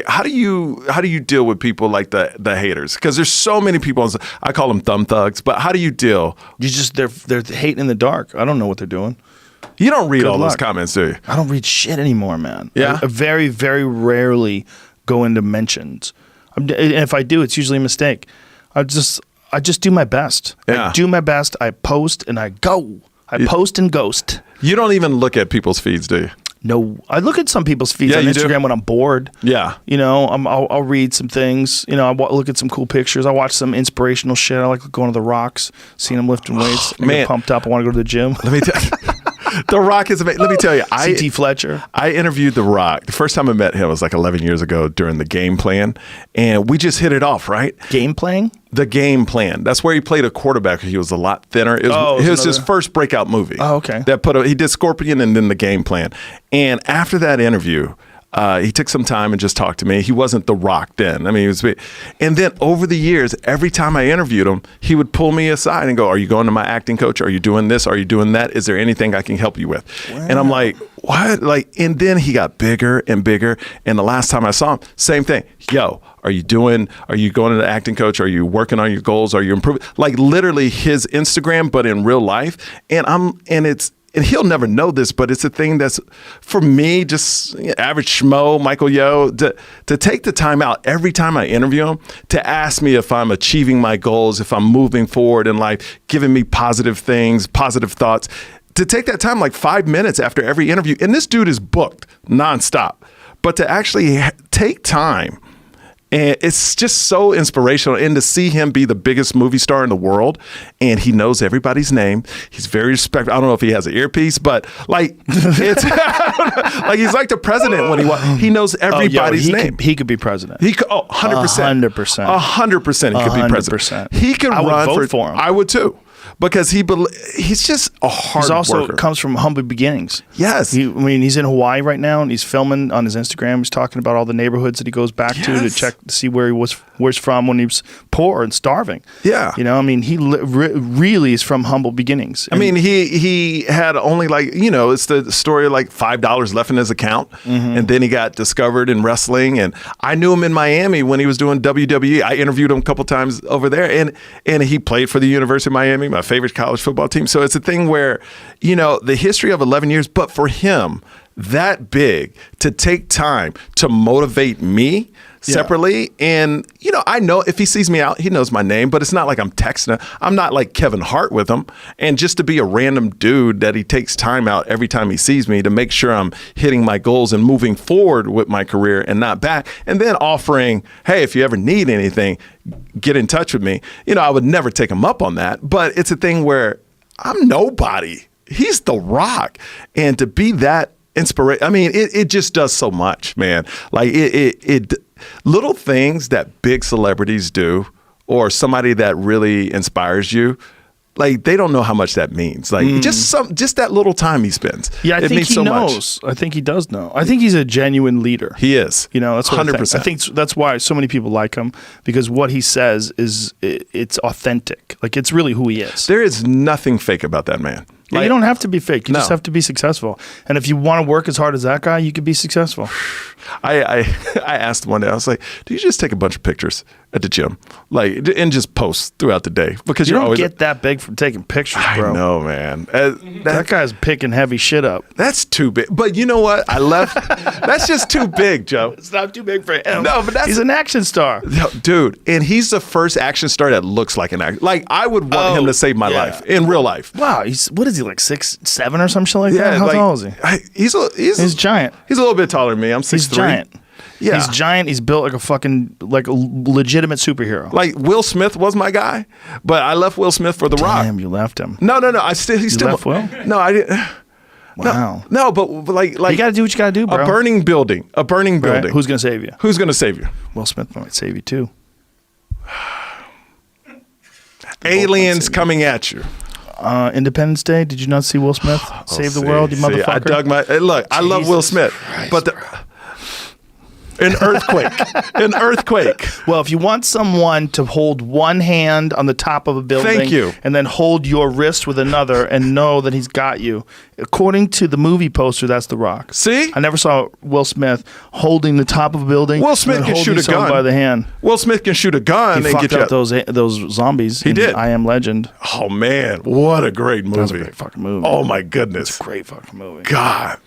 How do you deal with people like the haters? Because there's so many people. I call them thumb thugs. But how do you deal? They're hating in the dark. I don't know what they're doing. You don't read all those comments, do you? I don't read shit anymore, man. Yeah? I very, very rarely go into mentions. And if I do, it's usually a mistake. I just do my best. Yeah. I do my best. I post and I go. I post and ghost. You don't even look at people's feeds, do you? No, I look at some people's feeds on Instagram when I'm bored. Yeah. You know, I'll read some things. You know, I look at some cool pictures. I watch some inspirational shit. I like going to the rocks, seeing them lifting weights. I get pumped up. I want to go to the gym. Let me tell you. The Rock is amazing. Let me tell you. C.T. Fletcher. I interviewed The Rock. The first time I met him was like 11 years ago during the Game Plan. And we just hit it off, right? Game playing? The Game Plan. That's where he played a quarterback. He was a lot thinner. It was his first breakout movie. Oh, okay. He did Scorpion and then The Game Plan. And after that interview, he took some time and just talked to me. He wasn't The Rock then. I mean, he was big. And then over the years, every time I interviewed him, he would pull me aside and go, "Are you going to my acting coach? Are you doing this? Are you doing that? Is there anything I can help you with?" Wow. And I'm like, what? And then he got bigger and bigger. And the last time I saw him, same thing. Yo, are you going to the acting coach? Are you working on your goals? Are you improving? Like literally his Instagram, but in real life. And he'll never know this, but it's a thing that's, for me, just average schmo, Michael Yo, to take the time out every time I interview him to ask me if I'm achieving my goals, if I'm moving forward in life, giving me positive things, positive thoughts. To take that time, like 5 minutes after every interview, and this dude is booked nonstop, but to actually take time. And it's just so inspirational. And to see him be the biggest movie star in the world, and he knows everybody's name. He's very respectful. I don't know if he has an earpiece, but like it's like he's like the president when he knows everybody's name. He could be president. He could 100%. 100%. 100% he could be president. He could run vote for him. I would too. Because he's just a hard worker. He also comes from humble beginnings. Yes. He's in Hawaii right now, and he's filming on his Instagram. He's talking about all the neighborhoods that he goes back to check to see where he's from when he was poor and starving. Yeah. You know, I mean, he really is from humble beginnings. I mean, he had only it's the story of like $5 left in his account, and then he got discovered in wrestling. And I knew him in Miami when he was doing WWE. I interviewed him a couple times over there, and he played for the University of Miami, my favorite college football team. So it's a thing where, the history of 11 years, but for him, that big to take time to motivate me separately. And, I know if he sees me out, he knows my name, but it's not like I'm texting him. I'm not like Kevin Hart with him. And just to be a random dude that he takes time out every time he sees me to make sure I'm hitting my goals and moving forward with my career and not back. And then offering, hey, if you ever need anything, get in touch with me. I would never take him up on that, but it's a thing where I'm nobody. He's The Rock. And to be that inspiration, I mean, it just does so much, man. Like it little things that big celebrities do, or somebody that really inspires you, like they don't know how much that means. Like just that little time he spends. Yeah, I think he knows. I think he does know. I think he's a genuine leader. He is. That's what 100%. I think that's why so many people like him, because what he says it's authentic. Like it's really who he is. There is nothing fake about that man. Yeah, you don't have to be fake. You just have to be successful. And if you want to work as hard as that guy, you could be successful. I asked him one day, I was like, do you just take a bunch of pictures at the gym, like, and just post throughout the day? Because you you're don't always get that big from taking pictures, bro. I know, man. That guy's picking heavy shit up. That's too big. But you know what? I left. That's just too big, Joe. It's not too big for him. No, but he's an action star. Dude, and he's the first action star that looks like an actor. Like, I would want him to save my life in real life. Wow. What is he, like 6'7" or some shit like that? How tall is he? He's giant. He's a little bit taller than me. I'm 6'3". He's giant. Yeah. He's giant. He's built like a legitimate superhero. Like Will Smith was my guy, but I left Will Smith for The Rock. Damn, you left him. No. He's still left Will? No, I didn't. Wow. No, but like you got to do what you got to do, bro. A burning building. Right. Who's gonna save you? Who's gonna save you? Will Smith might save you too. Aliens coming at you. Independence Day. Did you not see Will Smith save the world? You motherfucker. I dug my look. I love Will Smith, but An earthquake. An earthquake. Well, if you want someone to hold one hand on the top of a building Thank you. and then hold your wrist with another and know that he's got you, according to the movie poster, that's The Rock. See? I never saw Will Smith holding the top of a building. Will Smith and can holding shoot a someone gun. by the hand. Will Smith can shoot a gun He and fucked get up you. those zombies. He did. I Am Legend. Oh man, what a great movie! That was a great fucking movie. Oh my goodness, Great fucking movie. God.